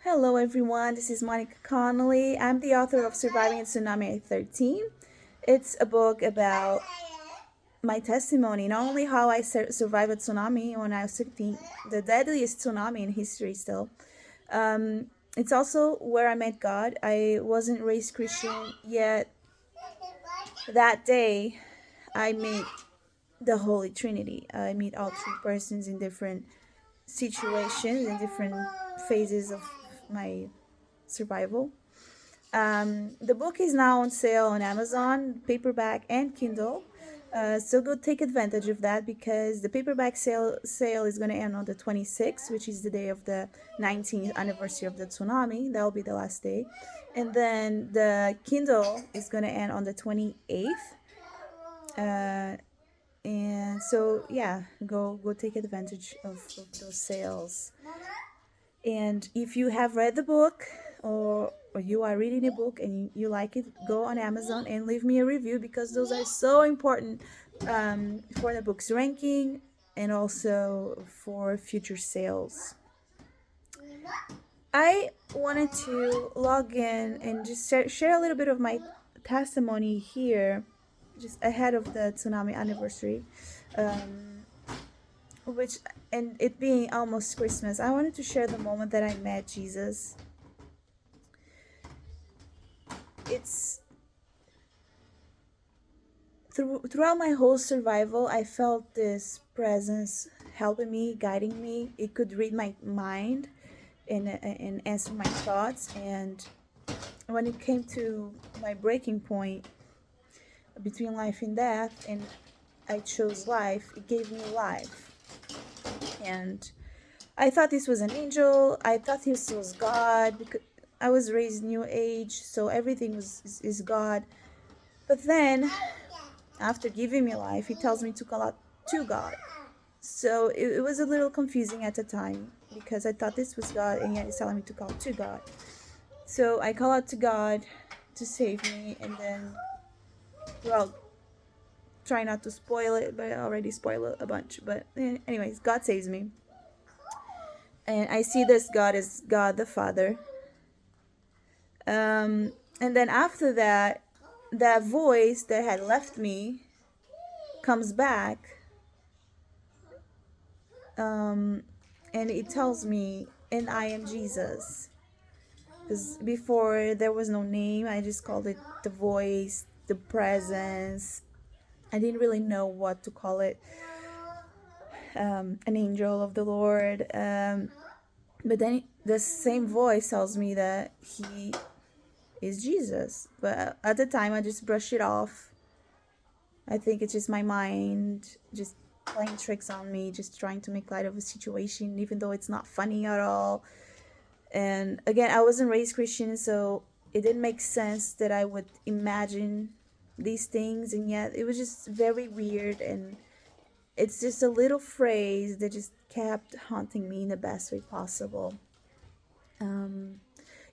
Hello everyone, this is Monica Connelly. I'm the author of Surviving a Tsunami at 13. It's a book about my testimony, not only how I survived a tsunami when I was 13, the deadliest tsunami in history still. It's also where I met God. I wasn't raised Christian yet. That day, I met the Holy Trinity. I meet all three persons in different situations, in different phases of my survival. The book is now on sale on Amazon, paperback and Kindle. So go take advantage of that because the paperback sale is going to end on the 26th, which is the day of the 19th anniversary of the tsunami. That will be the last day. And then the Kindle is going to end on the 28th. And so yeah, go take advantage of those sales. And if you have read the book or you are reading a book and you like it, go on Amazon and leave me a review because those are so important for the book's ranking and also for future sales. I wanted to log in and just share a little bit of my testimony here, just ahead of the tsunami anniversary. Which, and it being almost Christmas, I wanted to share the moment that I met Jesus. It's throughout my whole survival, I felt this presence helping me, guiding me. It could read my mind and answer my thoughts. And when it came to my breaking point between life and death, and I chose life, it gave me life. And I thought this was an angel. I thought this was God because I was raised New Age, so everything is God. But then, after giving me life, he tells me to call out to God. So it was a little confusing at the time because I thought this was God, and yet he's telling me to call to God. So I call out to God to save me, and then, well, try not to spoil it, but I already spoiled it a bunch. But anyways, God saves me. And I see this God as God the Father. And then after that, that voice that had left me comes back. And it tells me, and I am Jesus. Because before there was no name, I just called it the voice, the presence. I didn't really know what to call it. An angel of the Lord. But then the same voice tells me that he is Jesus. But at the time, I just brushed it off. I think it's just my mind just playing tricks on me, just trying to make light of a situation, even though it's not funny at all. And again, I wasn't raised Christian, so it didn't make sense that I would imagine these things, and yet it was just very weird. And it's just a little phrase that just kept haunting me in the best way possible.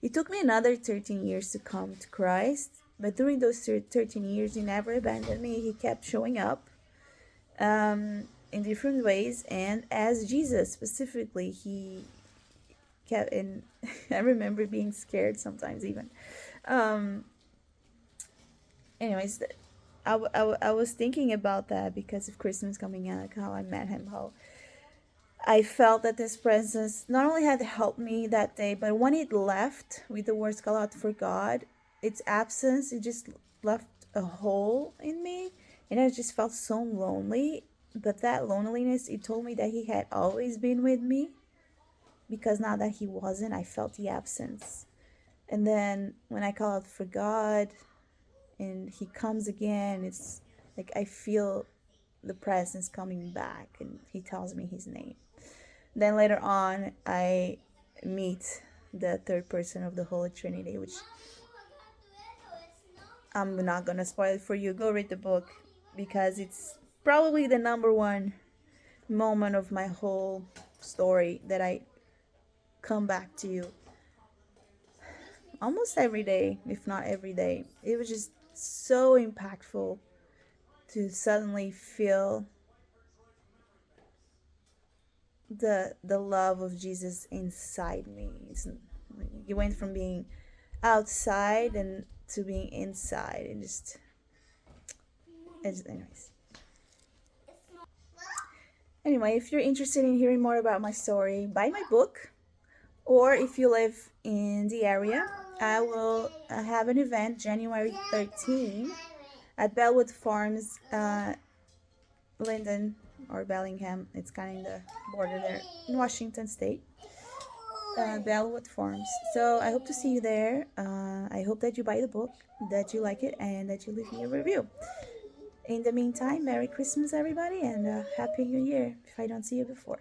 It took me another 13 years to come to Christ, but during those 13 years, he never abandoned me. He kept showing up in different ways, and as Jesus specifically, he kept, and I remember being scared sometimes even. Anyways, I was thinking about that because of Christmas coming out, like how I met him, how I felt that this presence not only had helped me that day, but when it left with the words call out for God, its absence, it just left a hole in me. And I just felt so lonely. But that loneliness, it told me that he had always been with me. Because now that he wasn't, I felt the absence. And then when I call out for God and he comes again, it's like I feel the presence coming back and he tells me his name. Then later on, I meet the third person of the Holy Trinity, which I'm not gonna spoil it for you. Go read the book because it's probably the number one moment of my whole story that I come back to almost every day, if not every day. It was just so impactful to suddenly feel the love of Jesus inside me. It's You went from being outside and to being inside, and just anyways. Anyway, if you're interested in hearing more about my story, buy my book. Or if you live in the area, I will have an event January 13 at Bellewood Farms, Lynden or Bellingham. It's kind of in the border there in Washington State. Bellewood Farms. So I hope to see you there. I hope that you buy the book, that you like it, and that you leave me a review. In the meantime, Merry Christmas, everybody, and Happy New Year if I don't see you before.